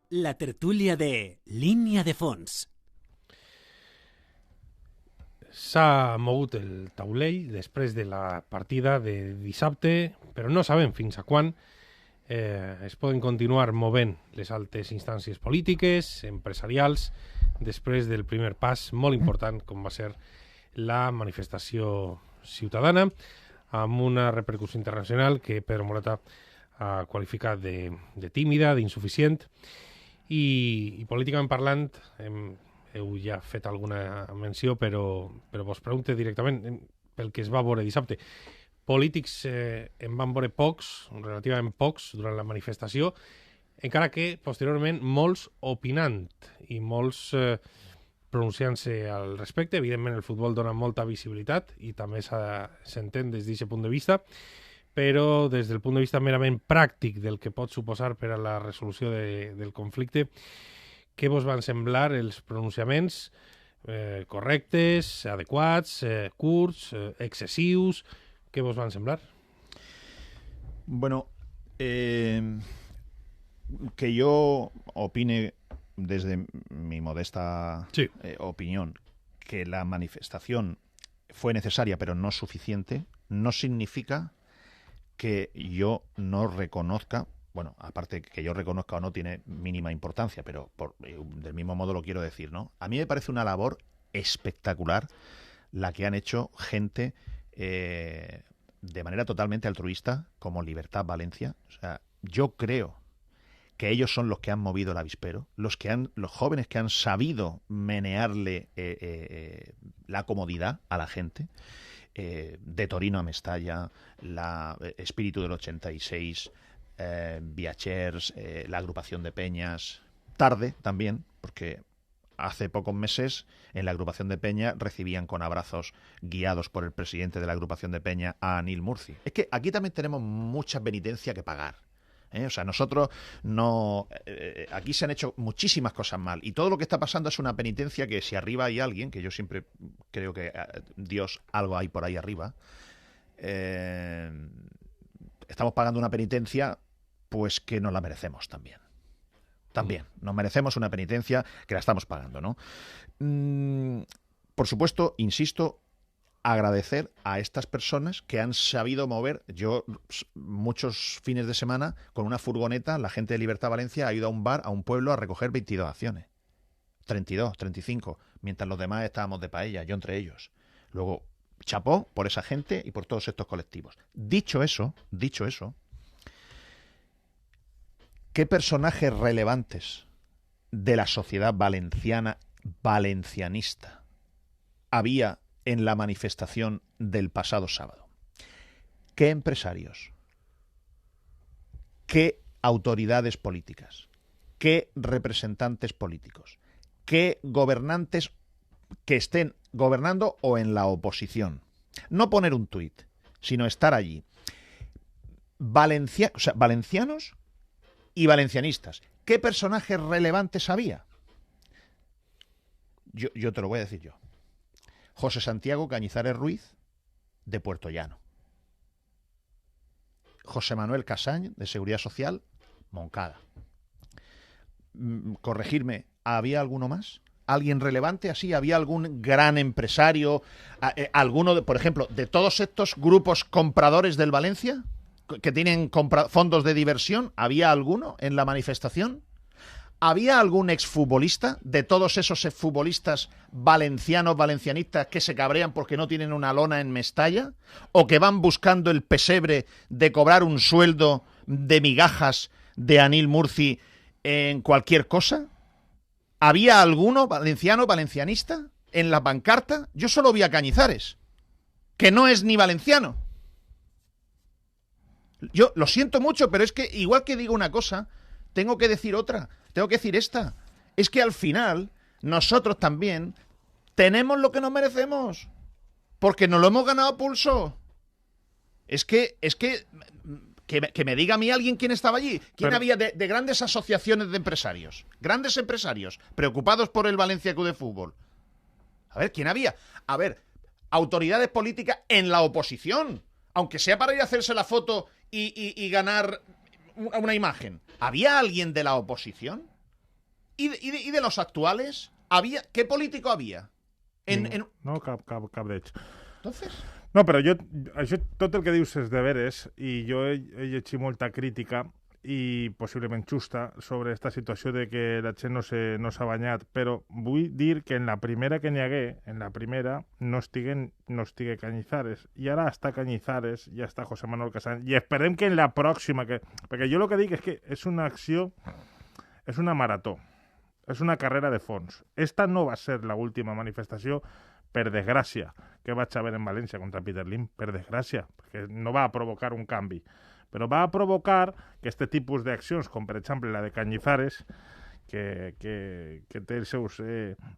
La tertúlia de Línia de Fons. S'ha mogut el taulell després de la partida de dissabte, però no sabem fins a quan es poden continuar movent les altes instàncies polítiques, empresarials, després del primer pas molt important com va ser la manifestació ciutadana, amb una repercussió internacional que Pedro Morata ha qualificat de tímida, d'insuficient, i políticament parlant heu ja fet alguna menció, però vos pregunto directament pel que es va veure dissabte. Polítics en van veure pocs, relativament pocs, durant la manifestació, encara que posteriorment molts opinant i molts pronunciant-se al respecte. Evidentment el futbol dona molta visibilitat i també s'entén des d'aquest punt de vista, però des del punt de vista merament pràctic del que pot suposar per a la resolució del conflicte, què vos van semblar els pronunciaments correctes, adequats, curts, excessius? Què vos van semblar? Bueno, que yo opine desde mi modesta opinión que la manifestación fue necesaria pero no suficiente, no significa que yo no reconozca, bueno, aparte que yo reconozca o no tiene mínima importancia, pero del mismo modo lo quiero decir, ¿no? A mí me parece una labor espectacular la que han hecho gente de manera totalmente altruista, como Libertad Valencia. O sea, yo creo que ellos son los que han movido el avispero, los jóvenes que han sabido menearle la comodidad a la gente. De Torino a Mestalla, Espíritu del 86, Viachers, la agrupación de Peñas. Tarde también, porque hace pocos meses en la agrupación de Peña recibían con abrazos guiados por el presidente de la agrupación de Peña a Anil Murci. Es que aquí también tenemos mucha penitencia que pagar. O sea, nosotros no... aquí se han hecho muchísimas cosas mal y todo lo que está pasando es una penitencia que si arriba hay alguien, que yo siempre creo que Dios algo hay por ahí arriba, estamos pagando una penitencia pues que nos la merecemos también. También, nos merecemos una penitencia que la estamos pagando, ¿no? Por supuesto, insisto, agradecer a estas personas que han sabido mover. Yo muchos fines de semana con una furgoneta, la gente de Libertad Valencia ha ido a un bar, a un pueblo, a recoger 22 acciones. 32, 35, mientras los demás estábamos de paella, yo entre ellos. Luego, chapó por esa gente y por todos estos colectivos. Dicho eso, ¿qué personajes relevantes de la sociedad valenciana, valencianista, había en la manifestación del pasado sábado? ¿Qué empresarios? ¿Qué autoridades políticas? ¿Qué representantes políticos? ¿Qué gobernantes que estén gobernando o en la oposición? No poner un tuit, sino estar allí. Valencianos y valencianistas. ¿Qué personajes relevantes había? Yo te lo voy a decir yo. José Santiago Cañizares Ruiz, de Puerto Llano. José Manuel Casañ, de Seguridad Social, Moncada. Corregirme, ¿había alguno más? ¿Alguien relevante así? ¿Había algún gran empresario? ¿Alguno, por ejemplo, de todos estos grupos compradores del Valencia, que tienen fondos de diversión? ¿Había alguno en la manifestación? ¿Había algún exfutbolista de todos esos exfutbolistas valencianos, valencianistas que se cabrean porque no tienen una lona en Mestalla? ¿O que van buscando el pesebre de cobrar un sueldo de migajas de Anil Murci en cualquier cosa? ¿Había alguno valenciano, valencianista en la pancarta? Yo solo vi a Cañizares, que no es ni valenciano. Yo lo siento mucho, pero es que igual que digo una cosa, tengo que decir otra. Tengo que decir esta. Es que al final nosotros también tenemos lo que nos merecemos. Porque nos lo hemos ganado a pulso. Es que me diga a mí alguien quién estaba allí. ¿Quién había de grandes asociaciones de empresarios? Grandes empresarios preocupados por el Valencia Club de Fútbol. A ver, ¿quién había? A ver, autoridades políticas en la oposición. Aunque sea para ir a hacerse la foto y ganar una imagen. ¿Había alguien de la oposición? ¿Y de los actuales? ¿Qué político había? No, cap d'ells. Entonces... No, però això, tot el que dius és de veres, i jo he llegit molta crítica i possiblement justa sobre aquesta situació de que la gent no s'ha banyat, però vull dir que en la primera que n'hi hagué, no estigui Cañizares, i ara està Cañizares, ja està José Manuel Casán, i esperem que en la pròxima, perquè jo el que dic és que és una acció, és una marató, és una carrera de fons. Esta no va ser l'última manifestació, per desgràcia, que vaig haver en València contra Peter Lim, per desgràcia, perquè no va provocar un canvi, però va provocar que aquest tipus d'accions, com per exemple la de Cañizares, que té els seus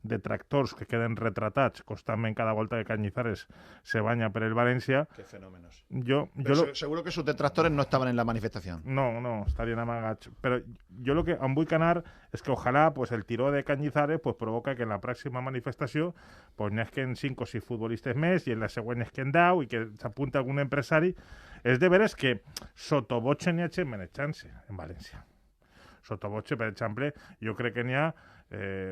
detractors que queden retratats constantment cada volta que Cañizares se banya per el València. Qué fenómenos. Seguro que sus detractores no estaban en la manifestación. No, estarien amagats. Però jo el que em vull anar és que ojalà pues, el tiró de Cañizares pues, provoca que en la pròxima manifestació pues, n'esquen 5 o 6 futbolistes més i en la següent n'esquen 10 i que s'apunta algun empresari. És de veres que sotobotxe n'hi ha gent manejant-se en València. Sotobotxe, per exemple, jo crec que n'hi ha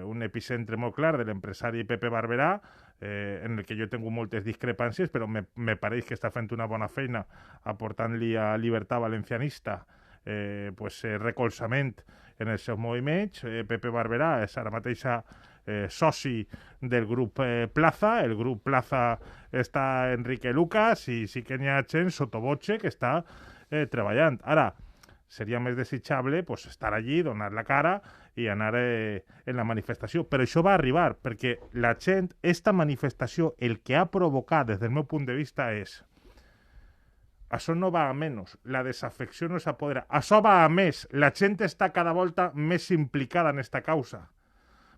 un epicentre molt clar de l'empresari Pepe Barberà, en el que jo he tingut moltes discrepàncies, però me pareix que està fent una bona feina aportant-li a Llibertat Valencianista recolzament en els seus moviments. Pepe Barberà és ara mateixa soci del grup Plaza. El grup Plaza està Enrique Lucas i sí que n'hi ha gent sotobotxe que està treballant. Ara, seria més desitjable pues, estar allí, donar la cara i anar en la manifestació. Però això va arribar, perquè la gent, esta manifestació, el que ha provocat, des del meu punt de vista, és... Això no va a menys, la desafecció no s'apodera. Això va a més, la gent està cada volta més implicada en esta causa.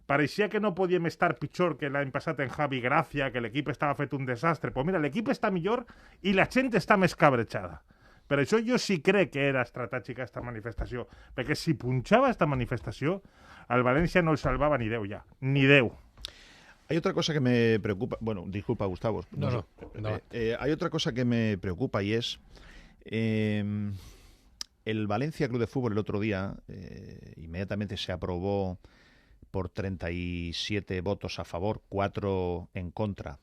Pareixia que no podíem estar pitjor que l'any passat en Javi Gracia, que l'equip estava fet un desastre. Pues mira, l'equip està millor i la gent està més cabrejada. Per això jo sí crec que era estratègica aquesta manifestació, perquè si punxava esta manifestació, al València no el salvava ni Déu ja, ni Déu. Hay otra cosa que me preocupa, bueno, disculpa Gustavo. No. Hay otra cosa que me preocupa y es el Valencia Club de Fútbol el otro día, inmediatamente se aprobó por 37 votos a favor, 4 en contra.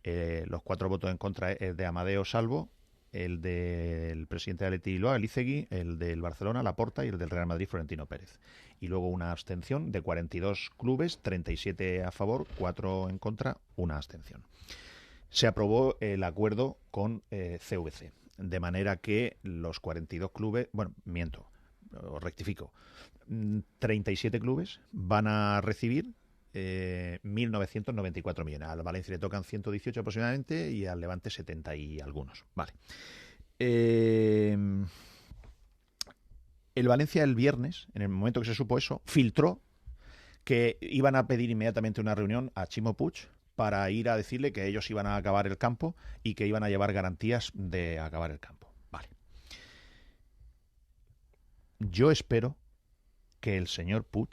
Los 4 votos en contra es de Amadeo Salvo, el del presidente de Atleti Iloa, Elizegui, el del Barcelona, Laporta, y el del Real Madrid, Florentino Pérez. Y luego una abstención de 42 clubes, 37 a favor, 4 en contra, una abstención. Se aprobó el acuerdo con CVC, de manera que los 42 clubes, bueno, miento, os rectifico, 37 clubes van a recibir 1.994 millones. Al Valencia le tocan 118 aproximadamente y al Levante 70 y algunos. Vale. El Valencia el viernes, en el momento que se supo eso, filtró que iban a pedir inmediatamente una reunión a Chimo Puig para ir a decirle que ellos iban a acabar el campo y que iban a llevar garantías de acabar el campo. Vale. Yo espero que el señor Puig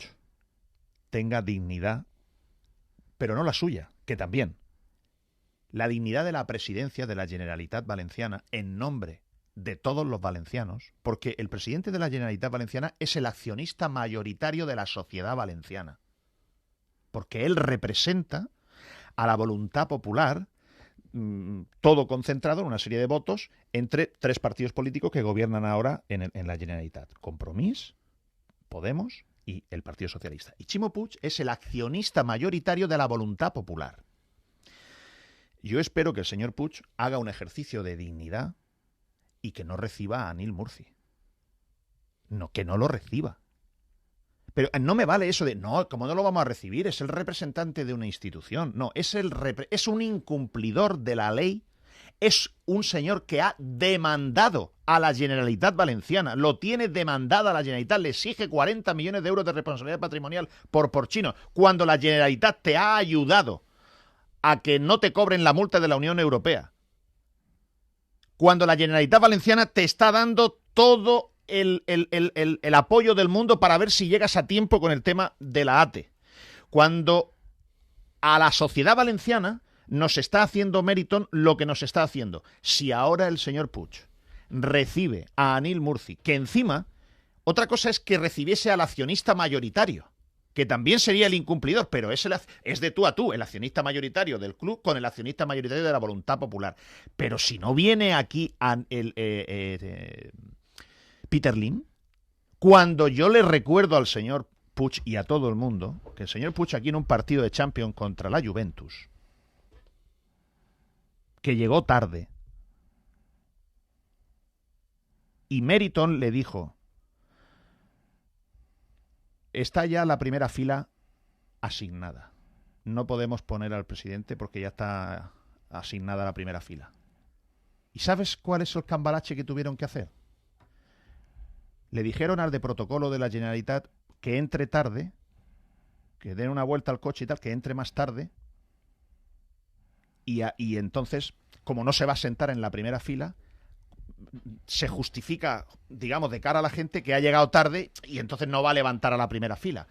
tenga dignidad, pero no la suya, que también. La dignidad de la presidencia de la Generalitat Valenciana en nombre de todos los valencianos, porque el presidente de la Generalitat Valenciana es el accionista mayoritario de la sociedad valenciana, porque él representa a la voluntad popular, todo concentrado en una serie de votos entre 3 partidos políticos que gobiernan ahora en la Generalitat: Compromís, Podemos y el Partido Socialista. Y Chimo Puig es el accionista mayoritario de la voluntad popular. Yo espero que el señor Puig haga un ejercicio de dignidad y que no reciba a Anil Murci. No, que no lo reciba. Pero no me vale eso de, no, como no lo vamos a recibir, es el representante de una institución. No, es un incumplidor de la ley. Es un señor que ha demandado a la Generalitat Valenciana, lo tiene demandada la Generalitat, le exige 40 millones de euros de responsabilidad patrimonial por porchino, cuando la Generalitat te ha ayudado a que no te cobren la multa de la Unión Europea. Cuando la Generalitat Valenciana te está dando todo el apoyo del mundo para ver si llegas a tiempo con el tema de la ATE. Cuando a la sociedad valenciana nos está haciendo Meriton lo que nos está haciendo. Si ahora el señor Puig recibe a Anil Murci, que encima, otra cosa es que recibiese al accionista mayoritario, que también sería el incumplidor, pero es de tú a tú, el accionista mayoritario del club con el accionista mayoritario de la voluntad popular. Pero si no viene aquí Peter Lim, cuando yo le recuerdo al señor Puig y a todo el mundo que el señor Puig aquí en un partido de Champions contra la Juventus, que llegó tarde, y Meriton le dijo: está ya la primera fila asignada. No podemos poner al presidente porque ya está asignada la primera fila. ¿Y sabes cuál es el cambalache que tuvieron que hacer? Le dijeron al de protocolo de la Generalitat que entre tarde, que den una vuelta al coche y tal, que entre más tarde, y entonces, como no se va a sentar en la primera fila, se justifica, digamos, de cara a la gente que ha llegado tarde y entonces no va a levantar a la primera fila.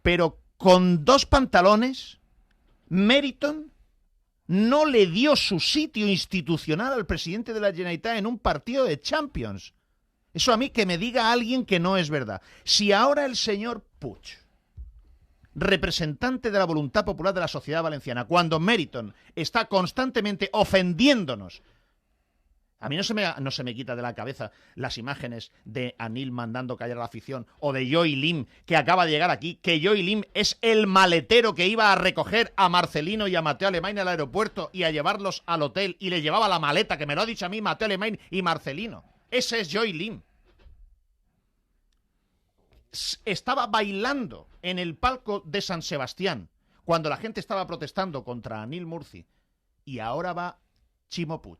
Pero con 2 pantalones, Meriton no le dio su sitio institucional al presidente de la Generalitat en un partido de Champions. Eso a mí que me diga alguien que no es verdad. Si ahora el señor Puig, representante de la voluntad popular de la sociedad valenciana, cuando Meriton está constantemente ofendiéndonos, a mí no se me quita de la cabeza las imágenes de Anil mandando callar a la afición, o de Joy Lim, que acaba de llegar aquí, que Joy Lim es el maletero que iba a recoger a Marcelino y a Mateo Alemany al aeropuerto y a llevarlos al hotel, y le llevaba la maleta, que me lo ha dicho a mí Mateo Alemany y Marcelino. Ese es Joy Lim. Estaba bailando en el palco de San Sebastián cuando la gente estaba protestando contra Anil Murci, y ahora va Chimo Puig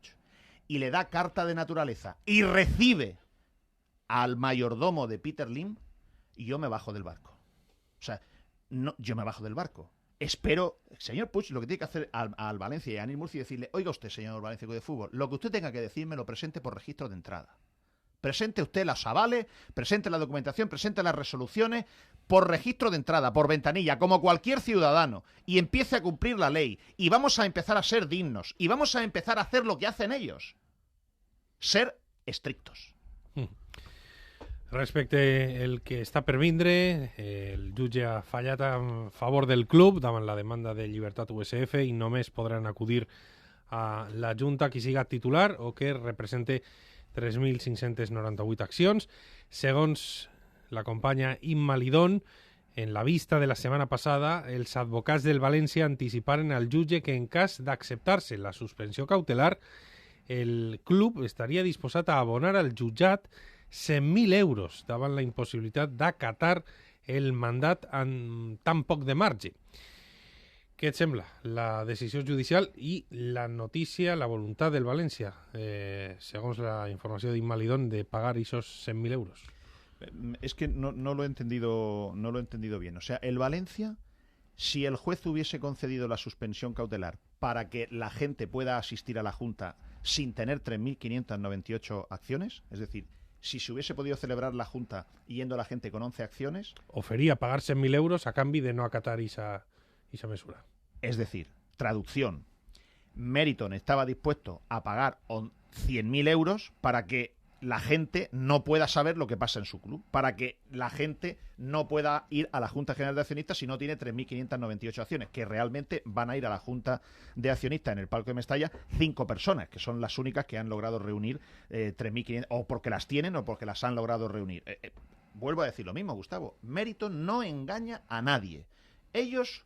y le da carta de naturaleza y recibe al mayordomo de Peter Lim, y yo me bajo del barco. O sea, no, yo me bajo del barco. Espero, señor Puig, lo que tiene que hacer al Valencia y a Anil Murci, decirle: oiga usted, señor Valencia Club de Fútbol, lo que usted tenga que decirme lo presente por registro de entrada. Presente usted las avales, presente la documentación, presente las resoluciones por registro de entrada, por ventanilla, como cualquier ciudadano, y empiece a cumplir la ley. Y vamos a empezar a ser dignos, y vamos a empezar a hacer lo que hacen ellos: ser estrictos. Respecte el que està per vindre, el jutge ha fallat en favor del club davant la demanda de Llibertat USF i només podran acudir a la Junta qui siga titular o que represente 3.598 accions. Segons la companya Imma Lidón, en la vista de la setmana passada, els advocats del València anticiparen al jutge que en cas d'acceptar-se la suspensió cautelar, el club estaria disposat a abonar al jutjat 100.000 euros davant la impossibilitat d'acatar el mandat amb tan poc de marge. Què et sembla la decisió judicial i la notícia, la voluntat del València, segons la informació d'Imma Lidón, de pagar esos 100.000 euros? Es que no lo he entendido bien. O sea, el Valencia, si el juez hubiese concedido la suspensión cautelar para que la gente pueda asistir a la Junta sin tener 3.598 acciones, es decir, si se hubiese podido celebrar la Junta yendo la gente con 11 acciones... Ofería pagar 100.000 euros a cambio de no acatar esa mesura. Es decir, traducción, Meriton estaba dispuesto a pagar 100.000 euros para que la gente no pueda saber lo que pasa en su club, para que la gente no pueda ir a la Junta General de Accionistas si no tiene 3.598 acciones, que realmente van a ir a la Junta de Accionistas en el palco de Mestalla 5 personas, que son las únicas que han logrado reunir 3.500, o porque las tienen o porque las han logrado reunir. Vuelvo a decir lo mismo, Gustavo, Meriton no engaña a nadie. Ellos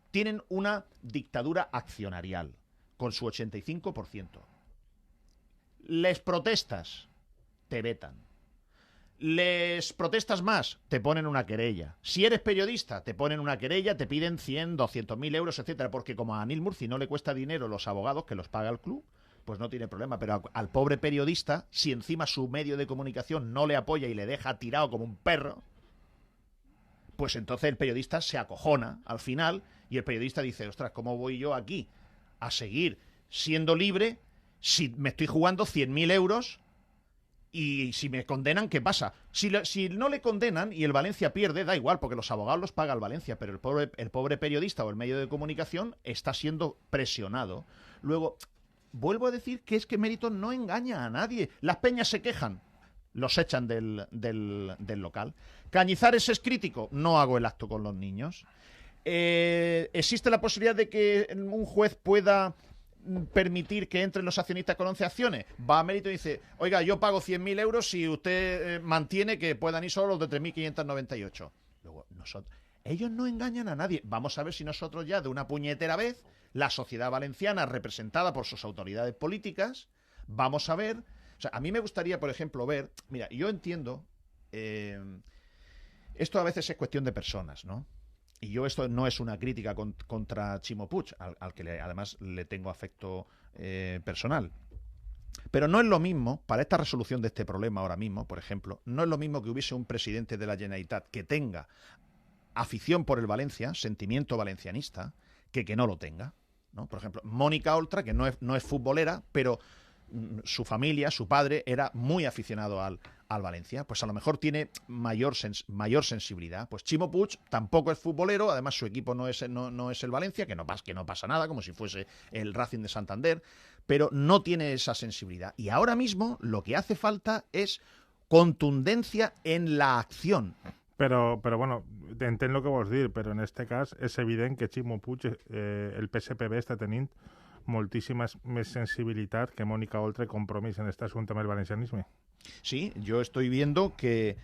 tienen una dictadura accionarial con su 85%. Les protestas, te vetan. Les protestas más, te ponen una querella. Si eres periodista, te ponen una querella, te piden 100, 200.000 euros, etcétera, porque como a Anil Murci no le cuesta dinero los abogados que los paga el club, pues no tiene problema. Pero al pobre periodista, si encima su medio de comunicación no le apoya y le deja tirado como un perro, pues entonces el periodista se acojona al final y el periodista dice: ostras, ¿cómo voy yo aquí a seguir siendo libre si me estoy jugando 100.000 euros y si me condenan, ¿qué pasa? Si no le condenan y el Valencia pierde, da igual, porque los abogados los paga el Valencia, pero el pobre periodista o el medio de comunicación está siendo presionado. Luego, vuelvo a decir que es que Meriton no engaña a nadie. Las peñas se quejan. los echan del local. ¿Cañizares es crítico? No hago el acto con los niños. ¿Existe la posibilidad de que un juez pueda permitir que entren los accionistas con 11 acciones? Va a mérito y dice, oiga, yo pago 100.000 euros si usted mantiene que puedan ir solo los de 3.598. Luego, ellos no engañan a nadie. Vamos a ver si nosotros ya, de una puñetera vez, la sociedad valenciana, representada por sus autoridades políticas, vamos a ver... O sea, a mí me gustaría, por ejemplo, ver... Mira, yo entiendo... esto a veces es cuestión de personas, ¿no? Y yo esto no es una crítica contra Chimo Puig, al que además le tengo afecto personal. Pero no es lo mismo, para esta resolución de este problema ahora mismo, por ejemplo, no es lo mismo que hubiese un presidente de la Generalitat que tenga afición por el Valencia, sentimiento valencianista, que no lo tenga, ¿no? Por ejemplo, Mónica Oltra, que no es futbolera, pero su familia, su padre, era muy aficionado al Valencia, pues a lo mejor tiene mayor sensibilidad. Pues Chimo Puig tampoco es futbolero, además su equipo no es el Valencia, que no pasa nada, como si fuese el Racing de Santander, pero no tiene esa sensibilidad. Y ahora mismo lo que hace falta es contundencia en la acción. Però bueno, entenc el que vols dir, però en aquest cas és evident que Chimo Puig, el PSPB, està tenint moltíssima més sensibilitat que Mónica Oltra i Compromís en aquest assumpte amb el valencianisme. Sí, yo estoy viendo que...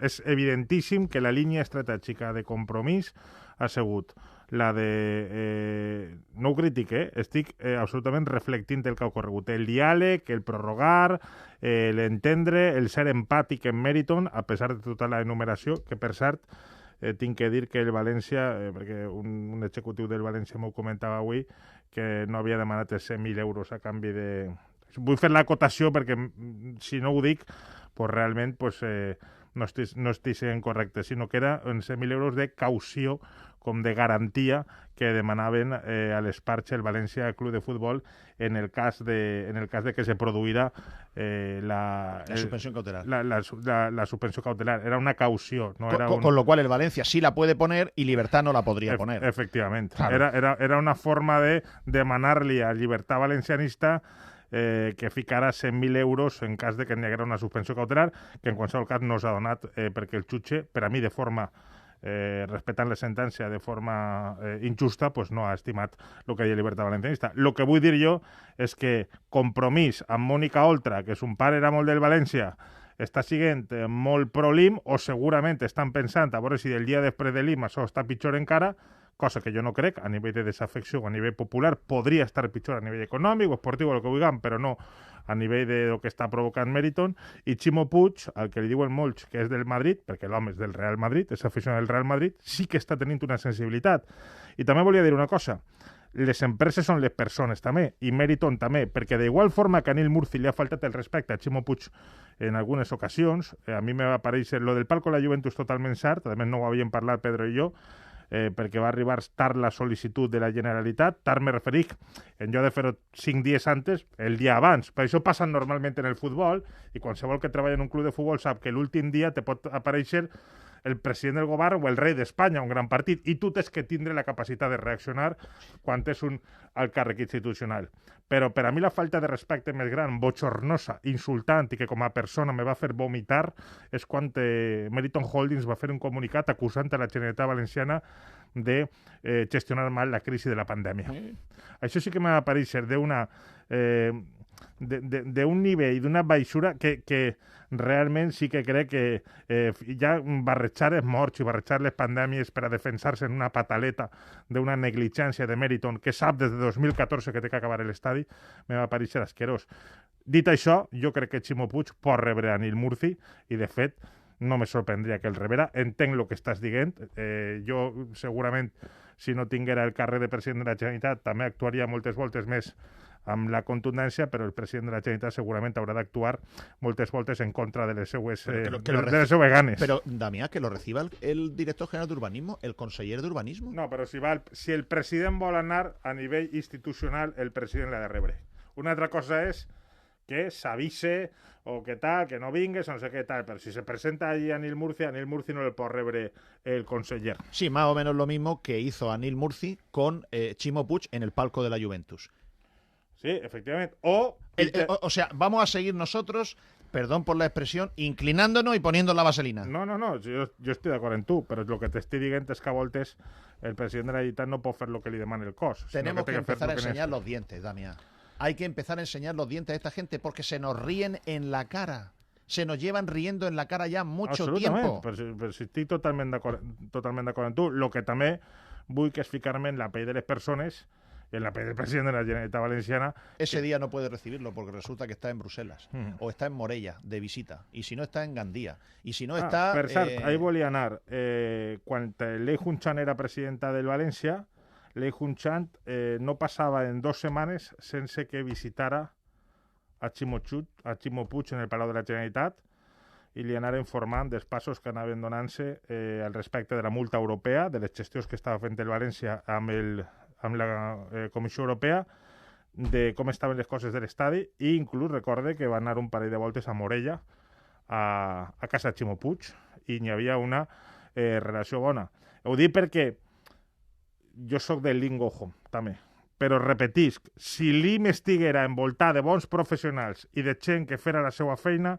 És evidentíssim que la línia estratègica de Compromís ha sigut la de... no ho critico, estic absolutament reflectint el que ha ocorregut. El diàleg, el prorrogar, l'entendre, el ser empàtic en Meriton, a pesar de tota la enumeració, que per cert, tinc que dir que el València, perquè un executiu del València m'ho comentava avui, que no havia demanat els 100.000 euros a canvi de... Vull fer l'acotació perquè, si no ho dic, pues realment pues, no estic sent correcte, sinó que era 100.000 euros de caució, com de garantia que demanaven a l'Esparxa el València Club de Futbol en el cas de que se produïra la suspensión cautelar. La suspensión cautelar. Era una caució. No era con lo cual el Valencia sí la puede poner y Libertad no la podría poner. Efectivament. Claro. Era una forma de demanar-li a Llibertat Valencianista que ficara 100.000 euros en cas de que n'hi haguera una suspensió cautelar, que en qualsevol cas no s'ha donat perquè el jutge, per a mi de forma respectant la sentència de forma injusta, pues no ha estimat el que deia Llibertat Valencianista. El que vull dir jo és que Compromís amb Mónica Oltra, que son pare era molt del València, està siguent molt pro-LIM, o segurament estan pensant a veure si del dia després de LIM això està pitjor encara, cosa que jo no crec, a nivell de desafecció o a nivell popular, podria estar pitjor a nivell econòmic o esportiu o el que vulguem, però no a nivell de lo que està provocant Meriton, i Chimo Puig, al que li diuen molts que és del Madrid, perquè l'home és del Real Madrid, és aficionat del Real Madrid, sí que està tenint una sensibilitat. I també volia dir una cosa, les empreses són les persones també, i Meriton també, perquè d'igual forma que a Nil Murci li ha faltat el respecte a Chimo Puig en algunes ocasions, a mi me va aparèixer lo del palco de la Juventus totalment cert, a més no ho havíem parlat Pedro i jo, perquè va arribar tard la sol·licitud de la Generalitat, tard me referic, en lloc de fer-ho 5 dies antes, el dia abans. Per això passa normalment en el futbol, i qualsevol que treballa en un club de futbol sap que l'últim dia te pot aparèixer el president del govern o el rei d'Espanya, un gran partit, i tu tens que tindre la capacitat de reaccionar quan és un alt càrrec institucional. Però per a mi la falta de respecte més gran, bochornosa, insultant i que com a persona me va fer vomitar és quan Meriton Holdings va fer un comunicat acusant a la Generalitat Valenciana de gestionar mal la crisi de la pandèmia. Això sí que me va aparèixer d'un nivell, d'una baixura que realment sí que crec que ja barrejar els morts i barrejar les pandèmies per a defensar-se en una pataleta d'una negligència de Meriton que sap des de 2014 que té que acabar l'estadi, me va aparèixer asquerós. Dit això, jo crec que Chimo Puig pot rebre a Nil Murci i, de fet, no me sorprendria que el rebera. Entenc el que estàs dient. Jo, segurament, si no tinguera el càrrec de president de la Generalitat, també actuaria moltes voltes més amb la contundència, però el president de la Generalitat segurament haurà d'actuar moltes voltes en contra de les seues ganes. Però, Damià, que lo reciba el director general d'Urbanismo, el conseller d'Urbanismo? No, però si el president vol anar a nivell institucional, el president l'ha de rebre. Una altra cosa és que s'avise o que tal, que no vingues, o no sé qué tal, pero si se presenta allí a Nil Murci no le puede rebre el conseller. Sí, más o menos lo mismo que hizo a Nil Murci con Chimo Puig en el palco de la Juventus. Sí, efectivamente. O sea, vamos a seguir nosotros perdón por la expresión, inclinándonos y poniendo la vaselina. No, jo estic d'acord amb tu, però el que t'estic dient és que a voltes el president de la Generalitat no pot fer el que li demana el cos. Tenemos que empezar a enseñar los dientes, Damián. Hay que empezar a enseñar los dientes a esta gente porque se nos ríen en la cara. Se nos llevan riendo en la cara ya mucho tiempo. Però si estic totalment d'acord amb tu. El que també vull que és ficar-me en la pell de les persones, en la pell del president de la Generalitat Valenciana. Ese día no puede recibirlo porque resulta que está en Bruselas o está en Morella de visita. Y si no está en Gandía. Y si no está... Per cert, ahí volia anar. Quan Lei Junchan era presidenta del València, Lei Junchan no passava en 2 setmanes sense que visitara a Ximo Puig en el Palau de la Generalitat i li anara informant dels passos que anaven donant-se al respecte de la multa europea, de les gestions que estava fent el València amb la Comissió Europea, de com estaven les coses de l'estadi, i inclús recorde que va anar un parell de voltes a Morella, a casa de Ximo Puig, i n'hi havia una relació bona. Ho dic perquè jo sóc del Lingo Home, també. Però repetisc, si l'IM estiguera envoltat de bons professionals i de gent que fera la seva feina,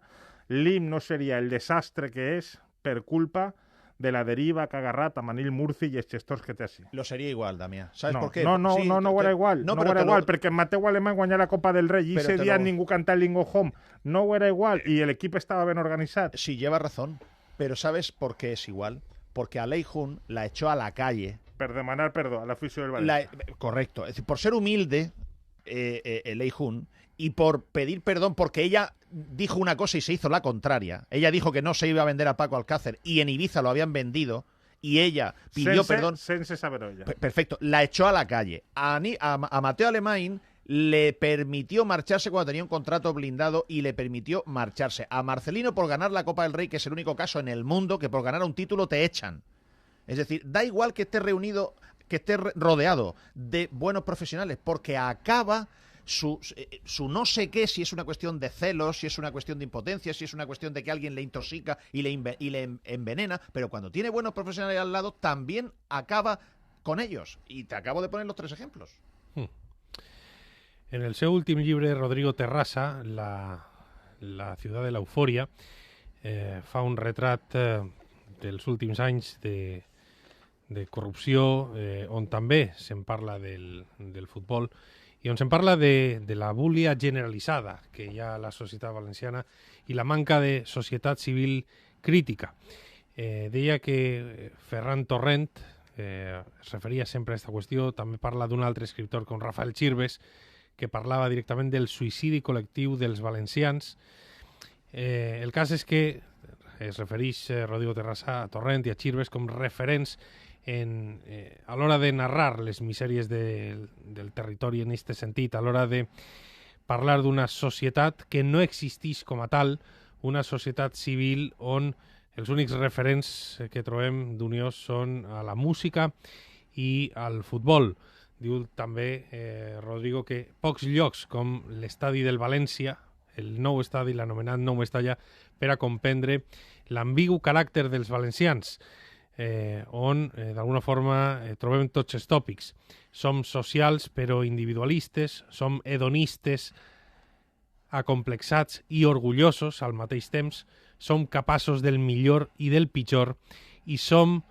l'IM no seria el desastre que és per culpa de la deriva que ha agarrat a Manil Murci i els gestors que té així. Lo sería igual, Damián. ¿Sabes por qué? No ho era igual. No ho era igual, perquè Mateu Alemany guanyà la Copa del Rei i ese dia ningú cantava el Lingo Home. No ho era igual y el equipo estaba bien organizado. Sí, lleva razón. Pero ¿sabes por qué es igual? Porque a Lei Jun la echó a la calle. Per demanar perdó a l'afició del València. Correcto. Es decir, por ser humilde, Lei Jun, y por pedir perdón porque ella dijo una cosa y se hizo la contraria. Ella dijo que no se iba a vender a Paco Alcácer y en Ibiza lo habían vendido y ella pidió perdón. Sense saber ella. Perfecto. La echó a la calle. A Mateu Alemany le permitió marcharse cuando tenía un contrato blindado y le permitió marcharse. A Marcelino por ganar la Copa del Rey, que es el único caso en el mundo que por ganar un título te echan. Es decir, da igual que esté reunido, que esté rodeado de buenos profesionales, porque acaba su no sé qué, si es una cuestión de celos, si es una cuestión de impotencia, si es una cuestión de que alguien le intoxica y le envenena, pero cuando tiene buenos profesionales al lado, también acaba con ellos. Y te acabo de poner los 3 ejemplos. En el seu últim llibre, Rodrigo Terrassa, la ciutat de l'eufòria, fa un retrat dels últims anys de corrupció, on també se'n parla del futbol i on se'n parla de la búlia generalitzada que hi ha a la societat valenciana i la manca de societat civil crítica. Deia que Ferran Torrent es referia sempre a aquesta qüestió, també parla d'un altre escriptor com Rafael Chirves, que parlava directament del suïcidi col·lectiu dels valencians. El cas és que es refereix Rodrigo Terrassa a Torrent i a Chirves com referents a l'hora de narrar les misèries del territori en aquest sentit, a l'hora de parlar d'una societat que no existeix com a tal, una societat civil on els únics referents que trobem d'unió són a la música i al futbol. Diu també Rodrigo que pocs llocs com l'estadi del València, el nou estadi, l'anomenat nou Mestalla, per a comprendre l'ambigu caràcter dels valencians, on d'alguna forma trobem tots els tòpics. Som socials però individualistes, som hedonistes, acomplexats i orgullosos al mateix temps, som capaços del millor i del pitjor i som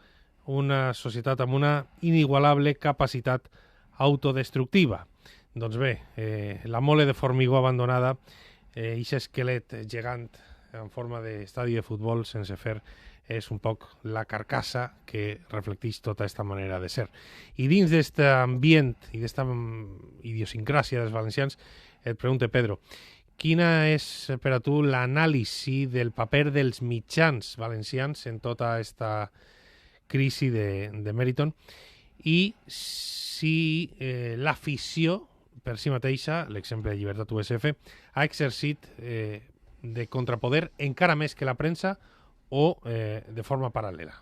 una societat amb una inigualable capacitat autodestructiva. Doncs bé, la mole de formigó abandonada, aquest esquelet gegant en forma d'estadi de futbol sense fer, és un poc la carcassa que reflecteix tota aquesta manera de ser. I dins d'aquest ambient i d'aquesta idiosincràsia dels valencians, et pregunto, Pedro, quina és per a tu l'anàlisi del paper dels mitjans valencians en tota aquesta crisi de Meriton i si l'afició per si mateixa, l'exemple de Llibertat USF, ha exercit de contrapoder encara més que la premsa o de forma paral·lela?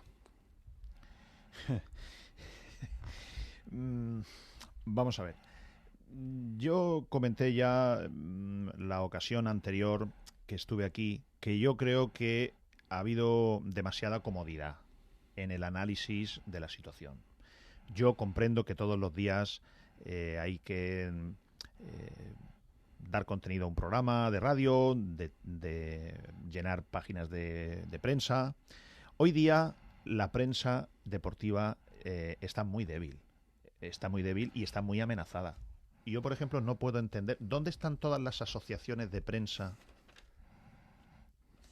Vamos a ver. Yo comenté ya la ocasión anterior que estuve aquí que yo creo que ha habido demasiada comodidad en el análisis de la situación. Yo comprendo que todos los días hay que dar contenido a un programa de radio, de llenar páginas de prensa. Hoy día la prensa deportiva está muy débil y está muy amenazada. Y yo, por ejemplo, no puedo entender dónde están todas las asociaciones de prensa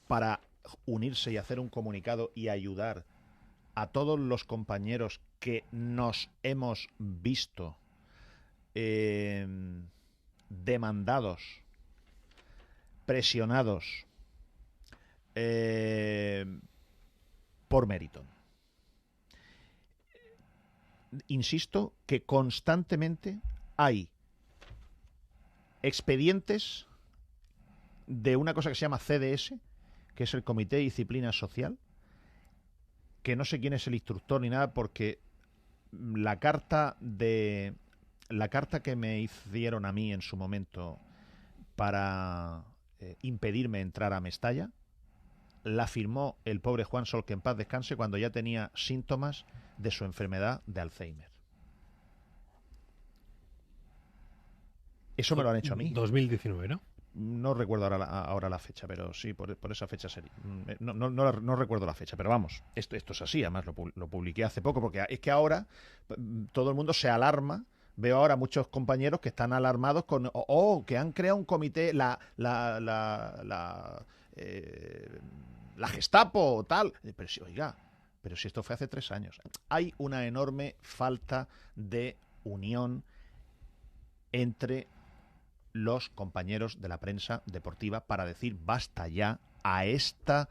para unirse y hacer un comunicado y ayudar a todos los compañeros que nos hemos visto demandados, presionados por Meriton. Insisto que constantemente hay expedientes de una cosa que se llama CDS, que es el Comité de Disciplina Social, que no sé quién es el instructor ni nada, porque la carta que me hicieron a mí en su momento para impedirme entrar a Mestalla, la firmó el pobre Juan Sol, que en paz descanse, cuando ya tenía síntomas de su enfermedad de Alzheimer. Eso me lo han hecho a mí. 2019, ¿no? No recuerdo ahora la fecha, pero sí, por esa fecha sería. No recuerdo la fecha, pero vamos, esto es así. Además lo publiqué hace poco, porque es que ahora todo el mundo se alarma. Veo ahora muchos compañeros que están alarmados con que han creado un comité, la Gestapo o tal. Pero si, oiga, pero si esto fue hace 3 años. Hay una enorme falta de unión entre los compañeros de la prensa deportiva para decir basta ya a esta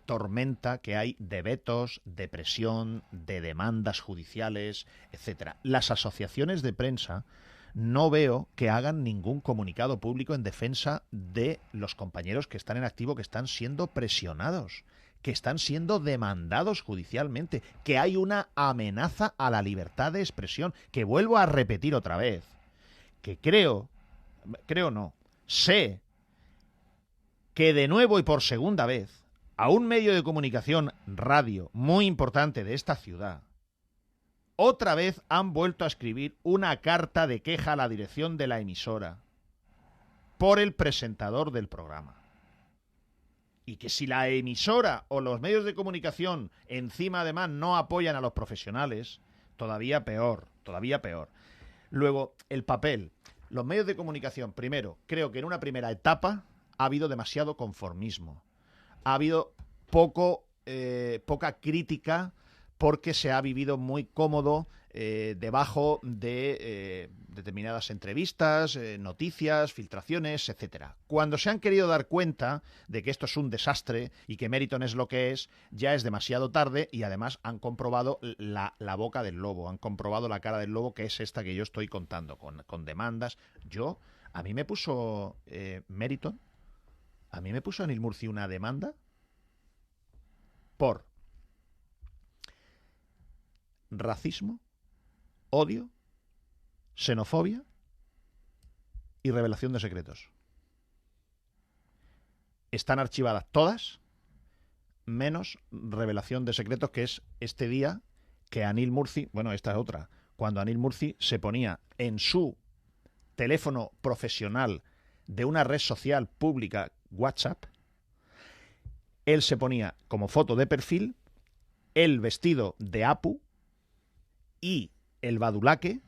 tormenta que hay de vetos, de presión, de demandas judiciales, etcétera. Las asociaciones de prensa no veo que hagan ningún comunicado público en defensa de los compañeros que están en activo, que están siendo presionados, que están siendo demandados judicialmente, que hay una amenaza a la libertad de expresión, que vuelvo a repetir otra vez, que sé que de nuevo y por segunda vez a un medio de comunicación radio muy importante de esta ciudad, otra vez han vuelto a escribir una carta de queja a la dirección de la emisora por el presentador del programa. Y que si la emisora o los medios de comunicación encima además no apoyan a los profesionales, todavía peor, todavía peor. Luego, el papel. Los medios de comunicación, primero, creo que en una primera etapa ha habido demasiado conformismo. Ha habido poca crítica porque se ha vivido muy cómodo debajo de determinadas entrevistas, noticias, filtraciones, etcétera. Cuando se han querido dar cuenta de que esto es un desastre y que Meriton es lo que es, ya es demasiado tarde y además han comprobado la boca del lobo, han comprobado la cara del lobo, que es esta que yo estoy contando, con demandas. A mí me puso Meriton, a mí me puso Anil Murci una demanda por racismo, odio, xenofobia y revelación de secretos. Están archivadas todas, menos revelación de secretos, que es este día que Anil Murci, bueno, esta es otra, cuando Anil Murci se ponía en su teléfono profesional de una red social pública, WhatsApp, él se ponía como foto de perfil el vestido de Apu y el badulaque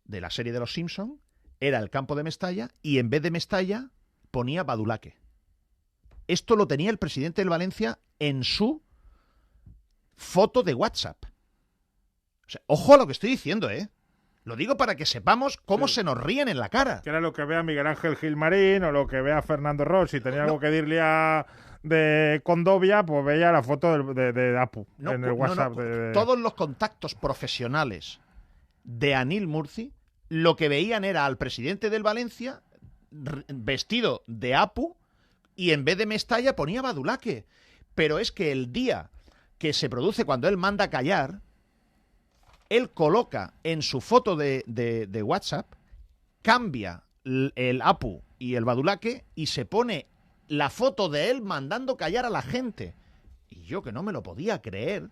de la serie de Los Simpson era el campo de Mestalla, y en vez de Mestalla ponía badulaque. Esto lo tenía el presidente del Valencia en su foto de WhatsApp. O sea, ojo a lo que estoy diciendo, ¿eh? Lo digo para que sepamos cómo se nos ríen en la cara. Que era lo que vea Miguel Ángel Gilmarín o lo que vea Fernando Ross. Si tenía algo que decirle de Condovia, pues veía la foto de Apu en el WhatsApp. Todos los contactos profesionales de Anil Murci lo que veían era al presidente del Valencia vestido de Apu y en vez de Mestalla ponía badulaque. Pero es que el día que se produce cuando él manda callar, él coloca en su foto de WhatsApp, cambia el Apu y el badulaque y se pone la foto de él mandando callar a la gente. Y yo, que no me lo podía creer,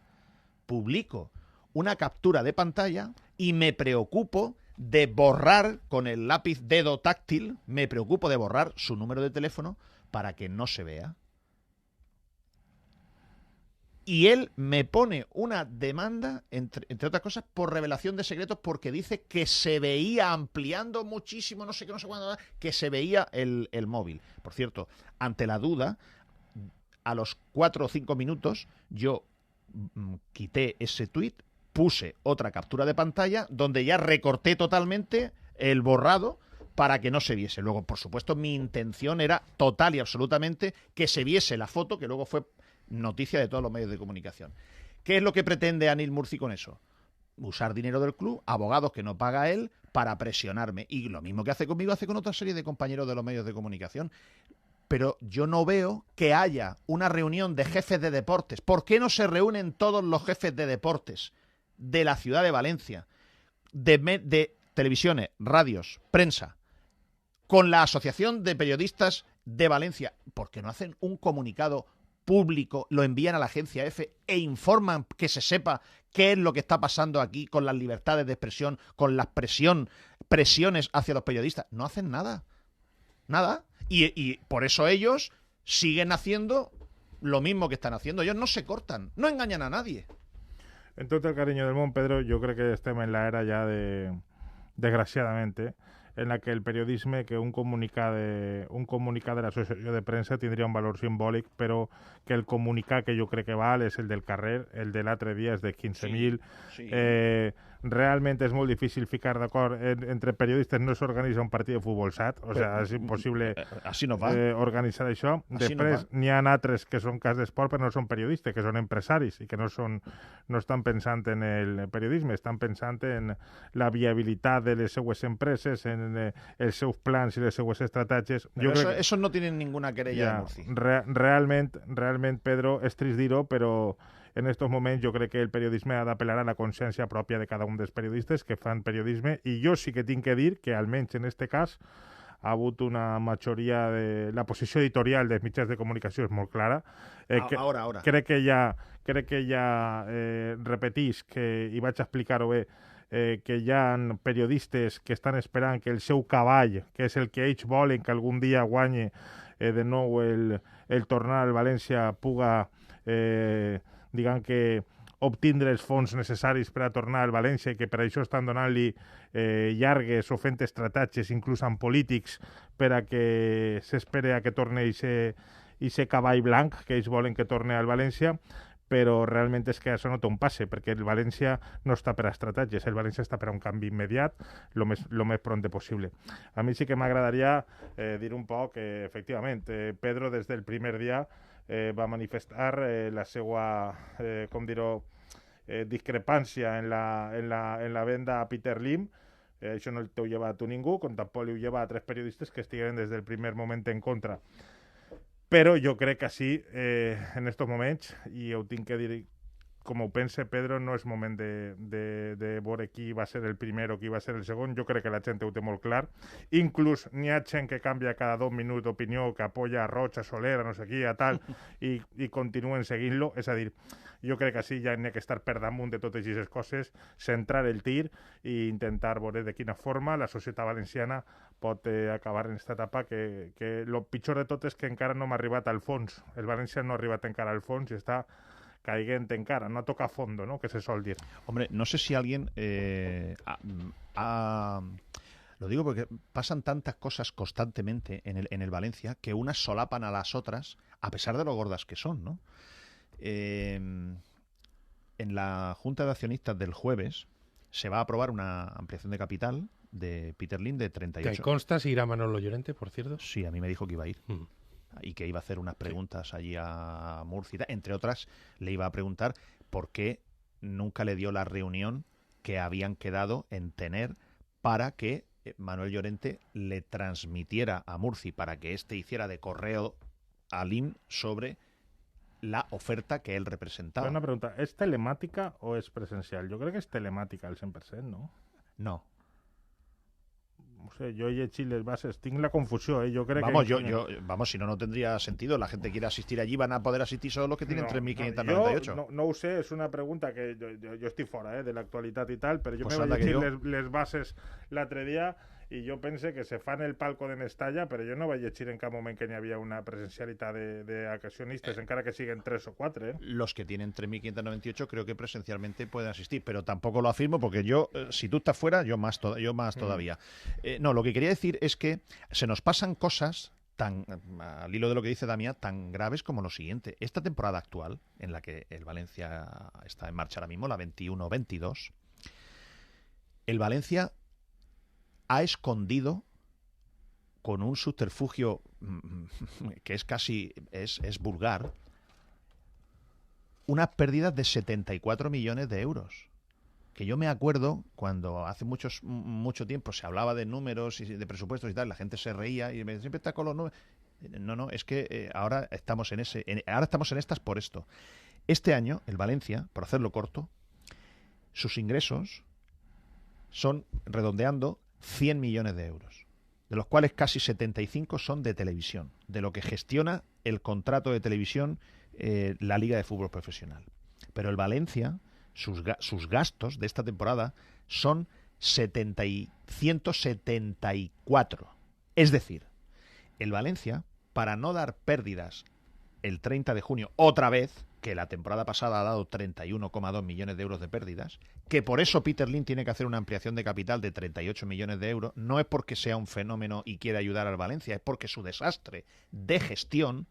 publico una captura de pantalla y me preocupo de borrar con el lápiz dedo táctil, me preocupo de borrar su número de teléfono para que no se vea. Y él me pone una demanda, entre otras cosas, por revelación de secretos, porque dice que se veía ampliando muchísimo, no sé qué, no sé cuándo, que se veía el móvil. Por cierto, ante la duda, a los 4 o 5 minutos, yo quité ese tuit, puse otra captura de pantalla, donde ya recorté totalmente el borrado para que no se viese. Luego, por supuesto, mi intención era total y absolutamente que se viese la foto, que luego fue noticia de todos los medios de comunicación. ¿Qué es lo que pretende Anil Murci con eso? Usar dinero del club, abogados que no paga él, para presionarme. Y lo mismo que hace conmigo, hace con otra serie de compañeros de los medios de comunicación. Pero yo no veo que haya una reunión de jefes de deportes. ¿Por qué no se reúnen todos los jefes de deportes de la ciudad de Valencia, de televisiones, radios, prensa, con la Asociación de Periodistas de Valencia? ¿Por qué no hacen un comunicado público, lo envían a la agencia EFE e informan, que se sepa qué es lo que está pasando aquí con las libertades de expresión, con las presiones hacia los periodistas? No hacen nada. Nada. Y por eso ellos siguen haciendo lo mismo que están haciendo. Ellos no se cortan, no engañan a nadie. En tot el cariño del món, Pedro, jo crec que estem en l'era ja desgraciadamente, en la que el periodisme, que un comunicat de l'associació de premsa tindria un valor simbòlic, però que el comunicat que jo crec que val és el del carrer, el de l'altre dia és de 15.000. Sí. Realment és molt difícil ficar d'acord entre periodistes, no s'organitza un partit de futbol sat, o sigui, és impossible organitzar això. Després n'hi ha altres que són cas d'esport però no són periodistes, que són empresaris i que no estan pensant en el periodisme, estan pensant en la viabilitat de les seues empreses, en els seus plans i les seues estratègies. Eso no tienen ninguna querella de Murci. Realment, Pedro, és trist dir-ho, però en estos moments jo crec que el periodisme ha d'apel·lar a la consciència pròpia de cada un dels periodistes que fan periodisme, i jo sí que tinc que dir que, almenys en aquest cas, ha hagut una majoria de... La posició editorial dels mitjans de comunicació és molt clara. Ahora. Crec que ja repetisc, i vaig a explicar-ho bé, que hi ha periodistes que estan esperant que el seu cavall, que és el que ells volen que algun dia guanyi de nou el tornar al València, puga diguem que obtindre els fons necessaris per a tornar al València, i que per això estan donant-li llargues o fent estratègies, inclús amb polítics, per a que s'espere a que torni aquest cavall blanc que ells volen que torni al València. Però realment és que això no té un passe, perquè el València no està per a estratègies, el València està per a un canvi immediat, lo més pronte possible. A mi sí que m'agradaria dir un poc que, efectivament, Pedro des del primer dia va manifestar la seva, com dir-ho, discrepància en la venda a Peter Lim. Això no t'ho lleva a tu ningú, com tampoc li ho lleva a 3 periodistes que estiguen des del primer moment en contra. Però jo crec que així, en aquests moments, i ho tinc que dir com ho pense Pedro, no és moment de veure qui va ser el primer o qui va ser el segon. Jo crec que la gent ho té molt clar. Inclús n'hi ha gent que canvia cada 2 minuts d'opinió, que apoya a Roig, a Soler, a no sé qui, a tal, i continuen seguint-lo. És a dir, jo crec que així ja n'hi ha que estar per damunt de totes aquestes coses, centrar el tir i intentar veure de quina forma la societat valenciana pot acabar en aquesta etapa, que el pitjor de tot és que encara no m'ha arribat al fons. El València no ha arribat encara al fons i està caigant encara, no toca a fondo, ¿no? Que se suele decir. Hombre, no sé si alguien lo digo porque pasan tantas cosas constantemente en el Valencia que unas solapan a las otras a pesar de lo gordas que son, ¿no? En la Junta de Accionistas del jueves se va a aprobar una ampliación de capital de Peter Lim de 38. ¿Que consta si irá Manolo Llorente, por cierto? Sí, a mí me dijo que iba a ir. Y que iba a hacer unas preguntas allí a Murcia. Entre otras, le iba a preguntar por qué nunca le dio la reunión que habían quedado en tener para que Manuel Llorente le transmitiera a Murci, para que éste hiciera de correo a Lim sobre la oferta que él representaba. Una pregunta, ¿es telemática o es presencial? Yo creo que es telemática al 100%, ¿no? No. yo y Chile bases, tengo la confusión, yo creo vamos, que... Vamos, si no tendría sentido. La gente quiere asistir allí, van a poder asistir solo los que tienen 3.598. No ho sé, és una pregunta que jo estic fora de l'actualitat i tal, però jo pues me vaig llegir les bases l'altre dia i jo pense que se fan el palco de Mestalla, però jo no vaig llegir en cap moment que n'hi havia una presencialitat d'accionistes, encara que siguen 3 o 4. Los que tienen 3.598 creo que presencialmente pueden asistir, pero tampoco lo afirmo porque yo, si tú estás fuera, yo más todavía. No, lo que quería decir es que se nos pasan cosas tan, al hilo de lo que dice Damián, tan graves como lo siguiente. Esta temporada actual, en la que el Valencia está en marcha ahora mismo, la 21-22, el Valencia ha escondido con un subterfugio que es casi es vulgar, unas pérdidas de 74 millones de euros. Que yo me acuerdo cuando hace mucho tiempo se hablaba de números y de presupuestos y tal, la gente se reía y siempre está con los números. No, es que ahora estamos en estas por esto. Este año, el Valencia, por hacerlo corto, sus ingresos son, redondeando, 100 millones de euros, de los cuales casi 75 son de televisión, de lo que gestiona el contrato de televisión la Liga de Fútbol Profesional. Pero el Valencia, sus gastos de esta temporada son 174. Es decir, el Valencia, para no dar pérdidas el 30 de junio, otra vez, que la temporada pasada ha dado 31,2 millones de euros de pérdidas, que por eso Peter Lim tiene que hacer una ampliación de capital de 38 millones de euros, no es porque sea un fenómeno y quiera ayudar al Valencia, es porque su desastre de gestión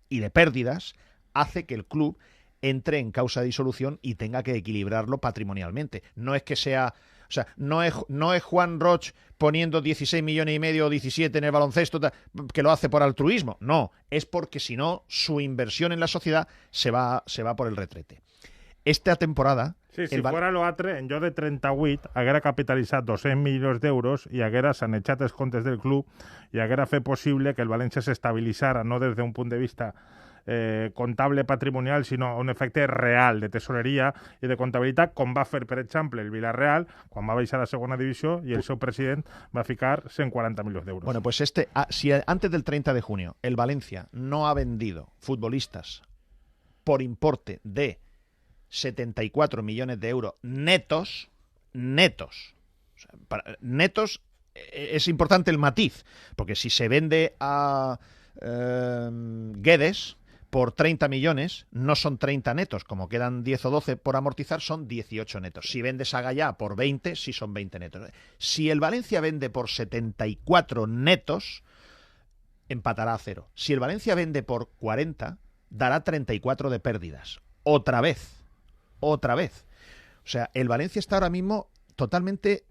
y de pérdidas hace que el club entre en causa de disolución y tenga que equilibrarlo patrimonialmente. No es que sea... O sea, no es Juan Roch poniendo 16 millones y medio o 17 en el baloncesto que lo hace por altruismo. No, es porque si no, su inversión en la sociedad se va por el retrete. Esta temporada... Sí, si fuera l'altre, en lloc de 38, haguera capitalitzat 200 milions d'euros i haguera sanejat els comptes del club i haguera fet possible que el València s'estabilitzara, no des d'un punt de vista comptable patrimonial, sinó un efecte real de tesoreria i de comptabilitat, com va fer, per exemple, el Villarreal, quan va baixar a la segona divisió i el seu president va ficar 140 milions d'euros. Bueno, pues si antes del 30 de junio el Valencia no ha vendido futbolistas por importe de 74 millones de euros netos, o sea, netos es importante el matiz, porque si se vende a Guedes por 30 millones, no son 30 netos, como quedan 10 o 12 por amortizar, son 18 netos. Si vendes a Gallá por 20, sí son 20 netos. Si el Valencia vende por 74 netos, empatará a 0. Si el Valencia vende por 40, dará 34 de pérdidas. Otra vez. O sea, el Valencia está ahora mismo totalmente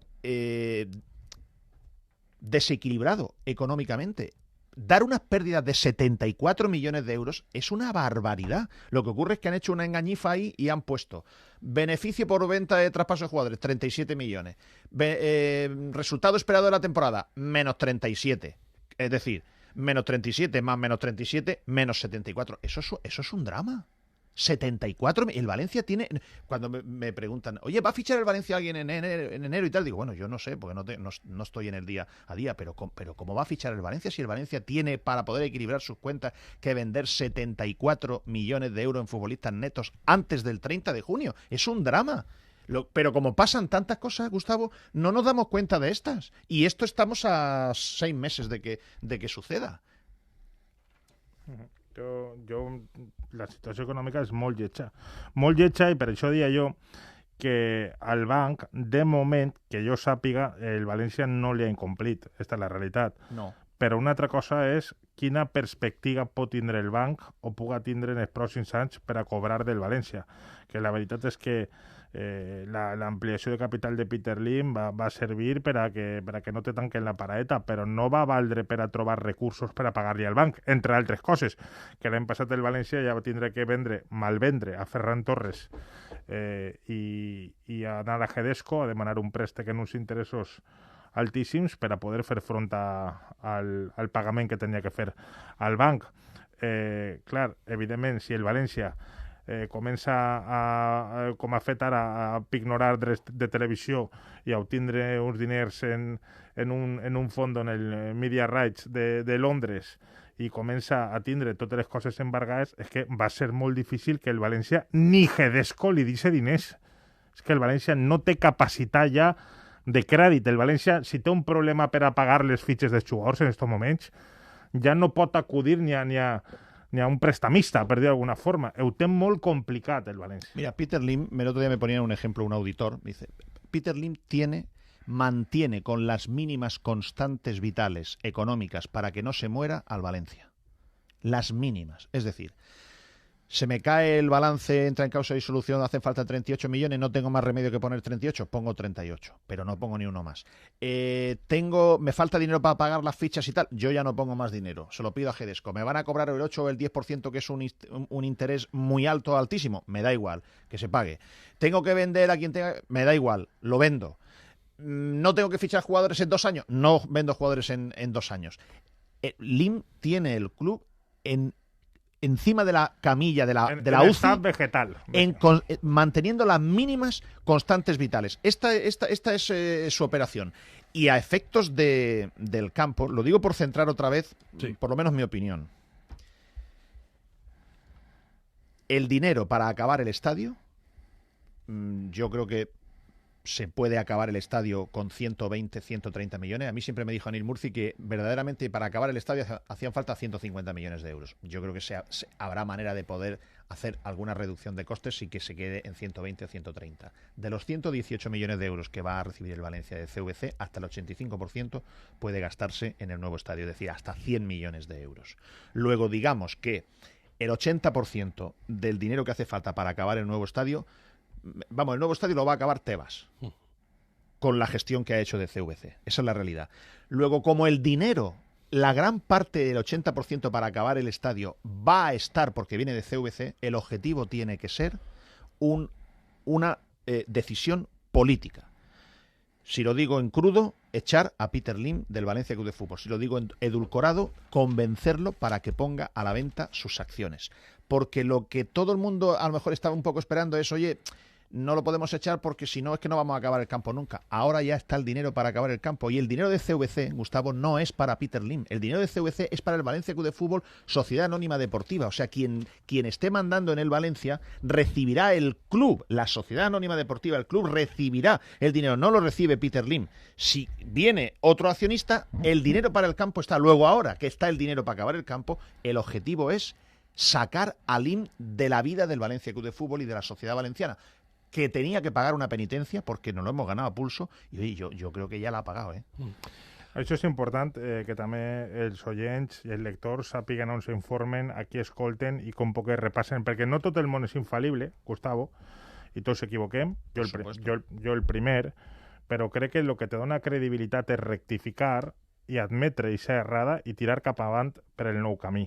desequilibrado económicamente. Dar unas pérdidas de 74 millones de euros es una barbaridad. Lo que ocurre es que han hecho una engañifa ahí y han puesto beneficio por venta de traspaso de jugadores, 37 millones. Resultado esperado de la temporada, menos 37. Es decir, menos 37 más menos 37, menos 74. Eso es un drama. 74, el Valencia tiene... Cuando me preguntan, oye, ¿va a fichar el Valencia alguien en enero y tal? Digo, bueno, yo no sé, porque no estoy en el día a día, pero ¿cómo va a fichar el Valencia si el Valencia tiene, para poder equilibrar sus cuentas, que vender 74 millones de euros en futbolistas netos antes del 30 de junio? Es un drama. Pero como pasan tantas cosas, Gustavo, no nos damos cuenta de estas. Y esto estamos a 6 meses de que suceda. La situació econòmica és molt lletja i per això dia jo que al banc, de moment, que jo sàpiga, el València no li ha incomplit. Aquesta és la realitat. No. Però una altra cosa és quina perspectiva pot tindre el banc o puga tindre en els pròxims anys per a cobrar del València. Que la veritat és que l'ampliació de capital de Peter Lim va servir per a que no te tanquen la paraeta, però no va valdre per a trobar recursos per a pagar-li al banc, entre altres coses, que l'any passat el València ja va tindre que malvendre a Ferran Torres i anar a Gedesco a demanar un préstec en uns interessos altíssims per a poder fer front al pagament que tenia que fer al banc. Clar, evidentment, si el València comença com ha fet ara, a pignorar drets de televisió i a obtindre uns diners en un fons en el Media Rights de Londres i comença a tindre totes les coses embargades, és que va ser molt difícil que el València ni Hedesco li deixi diners. És que el València no té capacitat ja de crèdit. El València, si té un problema per a pagar les fitxes dels jugadors en aquests moments, ja no pot acudir ni a un prestamista, per dir d'alguna forma. Ho té molt complicat el València. Mira, Peter Lim, el otro día me ponía un ejemplo un auditor, dice, Peter Lim mantiene con las mínimas constantes vitales económicas para que no se muera al Valencia. Las mínimas. Es decir, se me cae el balance, entra en causa de disolución, hacen falta 38 millones, no tengo más remedio que poner 38, pongo 38, pero no pongo ni uno más. Me falta dinero para pagar las fichas y tal, yo ya no pongo más dinero, se lo pido a Hedesco. Me van a cobrar el 8 o el 10%, que es un interés muy alto, altísimo, me da igual, que se pague. Tengo que vender a quien tenga, me da igual, lo vendo. No tengo que fichar jugadores en 2 años, no vendo jugadores en 2 años. Lim tiene el club encima de la camilla de la UCI, vegetal. Manteniendo las mínimas constantes vitales. Esta es su operación. Y a efectos del campo, lo digo por centrar otra vez, sí, por lo menos mi opinión. El dinero para acabar el estadio, yo creo que se puede acabar el estadio con 120, 130 millones. A mí siempre me dijo Anil Murci que verdaderamente para acabar el estadio hacían falta 150 millones de euros. Yo creo que habrá manera de poder hacer alguna reducción de costes y que se quede en 120 o 130. De los 118 millones de euros que va a recibir el Valencia de CVC, hasta el 85% puede gastarse en el nuevo estadio, es decir, hasta 100 millones de euros. Luego, digamos que el 80% del dinero que hace falta para acabar el nuevo estadio, el nuevo estadio lo va a acabar Tebas con la gestión que ha hecho de CVC. Esa es la realidad. Luego, como el dinero, la gran parte del 80% para acabar el estadio va a estar porque viene de CVC, el objetivo tiene que ser una decisión política. Si lo digo en crudo, echar a Peter Lim del Valencia Club de Fútbol. Si lo digo en edulcorado, convencerlo para que ponga a la venta sus acciones. Porque lo que todo el mundo a lo mejor estaba un poco esperando es, oye, no lo podemos echar porque si no es que no vamos a acabar el campo nunca. Ahora ya está el dinero para acabar el campo. Y el dinero de CVC, Gustavo, no es para Peter Lim. El dinero de CVC es para el Valencia Club de Fútbol, Sociedad Anónima Deportiva. O sea, quien esté mandando en el Valencia recibirá el club, la Sociedad Anónima Deportiva, el club recibirá el dinero. No lo recibe Peter Lim. Si viene otro accionista, el dinero para el campo está. Luego, ahora que está el dinero para acabar el campo, el objetivo es sacar a Lim de la vida del Valencia Club de Fútbol y de la sociedad valenciana, que tenía que pagar una penitencia porque nos lo hemos ganado a pulso y oye, yo creo que ya la ha pagado. Això és important, que també els oients i els lectors sàpiguen on s'informen, a qui escolten i com poc es repassen, perquè no tot el món és infal·lible, Gustavo, i tots s'equivoquem, jo el primer, però crec que el que te dona credibilitat és rectificar i admetre i ser errada i tirar cap avant per el nou camí.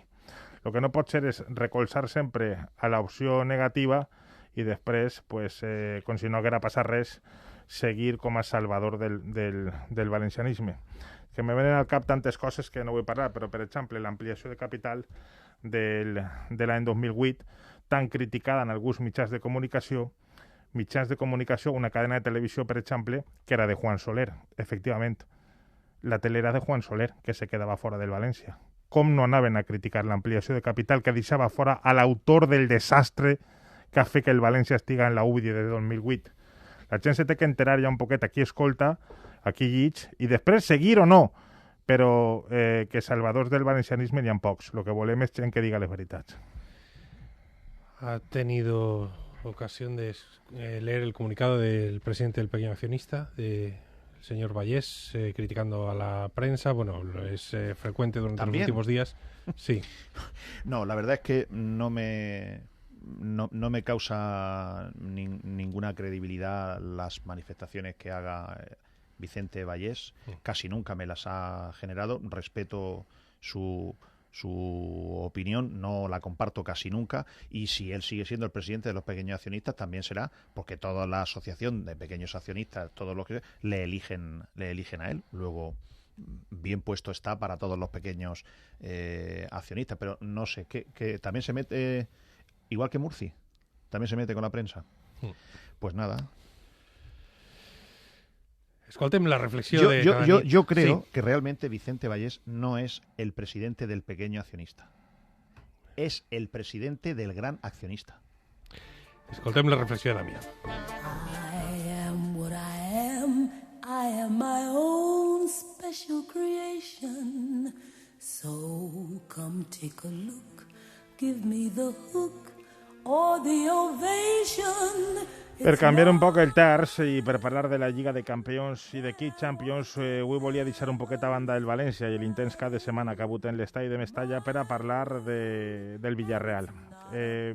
El que no pot ser és recolzar sempre a l'opció negativa i després, pues, com si no haguera passat res, seguir com a salvador del valencianisme. Que me venen al cap tantes coses que no vull parlar, però, per exemple, l'ampliació de capital de l'any 2008, tan criticada en alguns mitjans de comunicació, una cadena de televisió, per exemple, que era de Juan Soler, efectivament. La tele era de Juan Soler, que se quedava fora del València. Com no anaven a criticar l'ampliació de capital que deixava fora a l'autor del desastre que ha fet que el València estiga en la UBI de 2008. La gent se té que enterar ja un poquet, aquí escolta, aquí llig, i després seguir o no, però que salvadors del valencianisme n'hi ha pocs. El que volem és gent que diga les veritats. ¿Ha tenido ocasión de leer el comunicado del presidente del pequeño accionista, el señor Vallés, criticando a la prensa? Bueno, es frecuente durante los últimos días. Sí. No, la verdad es que no me causa ninguna credibilidad las manifestaciones que haga Vicente Vallés. Casi nunca me las ha generado. Respeto su opinión, no la comparto casi nunca, y si él sigue siendo el presidente de los pequeños accionistas también será porque toda la asociación de pequeños accionistas, todos los que le eligen a él. Luego, bien puesto está para todos los pequeños accionistas, pero no sé, que también se mete igual que Murci També se mete con la prensa. Pues nada. Escoltem la reflexió de cada nit. Yo creo que realmente Vicente Vallés no es el presidente del pequeño accionista. Es el presidente del gran accionista. Escoltem la reflexió de Damià. I am what I am. I am my own special creation. So come take a look. Give me the hook or the ovation. Per canviar un poc el terç i per parlar de la Lliga de Campions i de Kid Champions, avui volia deixar un poquet a banda el València i l'intens cada setmana que ha hagut en l'estadi de Mestalla per a parlar del Villarreal.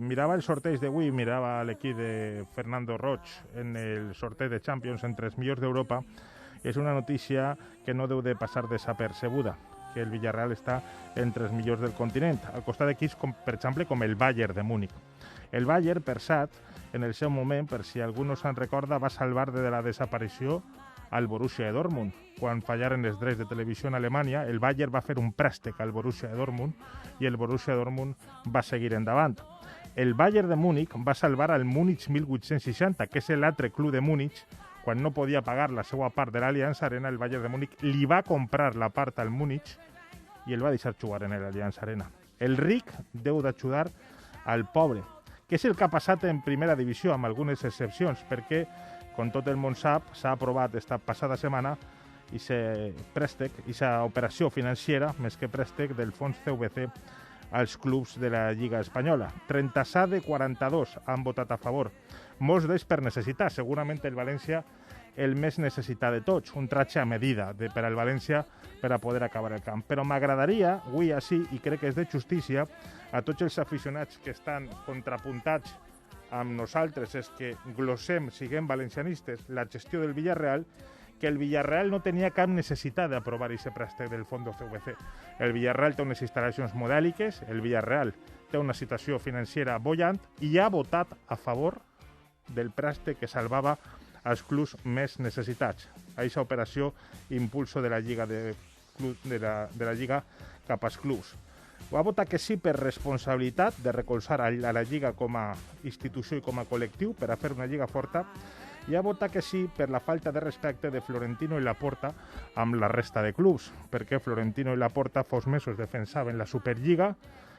Mirava el sorteig d'avui, mirava l'equip de Fernando Roig en el sorteig de Champions entre els millors d'Europa. És una notícia que no deu de passar desapercebuda, que el Villarreal està entre els millors del continent, al costat d'equips, per exemple, com el Bayern de Múnich. El Bayern, per cert, en el seu moment, per si algú no se'n recorda, va salvar de la desaparició al Borussia de Dortmund. Quan fallaren els drets de televisió en Alemanya, el Bayern va fer un préstec al Borussia de Dortmund i el Borussia de Dortmund va seguir endavant. El Bayern de Múnich va salvar al Múnich 1860, que és l'altre club de Múnich. Quan no podia pagar la seva part de l'Allianz Arena, el Bayern de Múnich li va comprar la part al Múnich i el va deixar jugar en l'Allianz Arena. El ric deu d'ajudar al pobre, que és el que ha passat en primera divisió, amb algunes excepcions, perquè, com tot el món sap, s'ha aprovat esta passada setmana aquest préstec, aquesta operació financera, més que préstec, del fons CVC als clubs de la Lliga Espanyola. 37 de 42 han votat a favor, molts d'ells per necessitar, segurament el València el més necessitat de tots, un tratge a medida per al València per a poder acabar el camp. Però m'agradaria, avui així, i crec que és de justícia, a tots els aficionats que estan contrapuntats amb nosaltres, és que glossem, siguem valencianistes, la gestió del Villarreal, que el Villarreal no tenia cap necessitat d'aprovar aquest préstec del fons CVC. El Villarreal té unes instal·lacions modèliques, el Villarreal té una situació financera bollant i ha votat a favor del préstec que salvava els clubs més necessitats. Aquesta operació impulso de la Lliga de la Lliga cap als clubs. Va votar que sí per responsabilitat de recolzar a la Lliga com a institució i com a col·lectiu per a fer una Lliga forta, i ha votat que sí per la falta de respecte de Florentino i Laporta amb la resta de clubs, perquè Florentino i Laporta fos mesos defensaven la Superliga,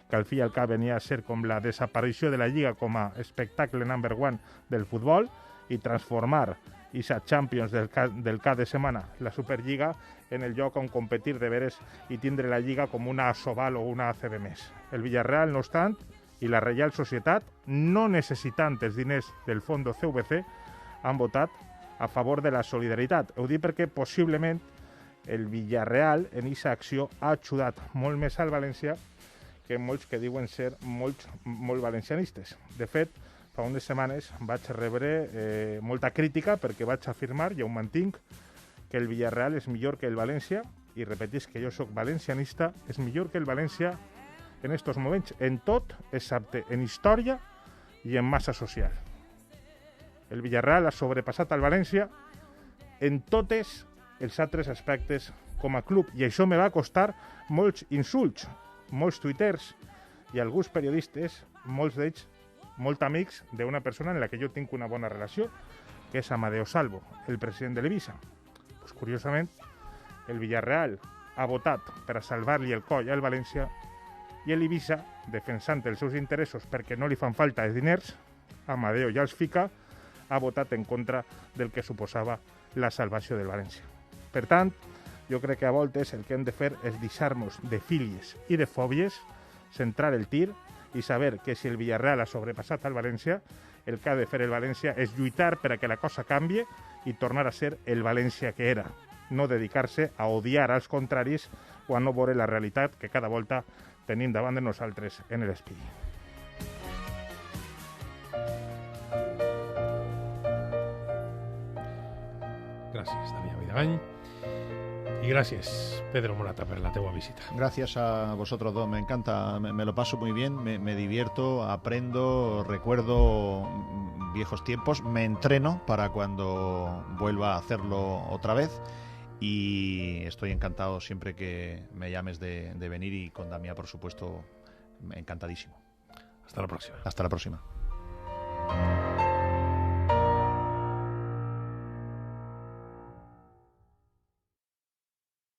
que al fi i al cap venia a ser com la desaparició de la Lliga com a espectacle number one del futbol, i transformar aquesta Champions del cap de setmana, la Superliga, en el lloc on competir de veres i tindre la Lliga com una Asobal o una ACB més. El Villarreal, no obstant, i la Reial Societat, no necessitant els diners del fons CVC, han votat a favor de la solidaritat. Ho dic perquè possiblement el Villarreal en aquesta acció ha ajudat molt més al València que molts que diuen ser molt valencianistes. De fet, fa unes setmanes vaig rebre molta crítica perquè vaig afirmar, i ho mantinc, que el Villarreal és millor que el València, i repetisc que jo sóc valencianista, és millor que el València en estos moments, en tot, excepte en història i en massa social. El Villarreal ha sobrepassat al València en tots els altres aspectes com a club, i això me va costar molts insults, molts tuiters i alguns periodistes, molts d'ells molt amics d'una persona en la que jo tinc una bona relació, que és Amadeo Salvo, el president de l'Eivissa. Pues, curiosament, el Villarreal ha votat per a salvar-li el coll al València i l'Eivissa, defensant els seus interessos perquè no li fan falta els diners, Amadeo ja els fica, ha votat en contra del que suposava la salvació del València. Per tant, jo crec que a voltes el que hem de fer és deixar-nos de fílies i de fòbies, centrar el tir i saber que si el Villarreal ha sobrepassat al València, el que ha de fer el València és lluitar per a que la cosa canvie i tornar a ser el València que era, no dedicar-se a odiar als contraris o a no veure la realitat que cada volta tenim davant de nosaltres en l'espí. Gràcies, Damià Vidagany. Y gracias, Pedro Morata, por la teua visita. Gracias a vosotros dos, me encanta, me lo paso muy bien, me divierto, aprendo, recuerdo viejos tiempos, me entreno para cuando vuelva a hacerlo otra vez y estoy encantado siempre que me llames de venir, y con Damià, por supuesto, encantadísimo. Hasta la próxima. Hasta la próxima.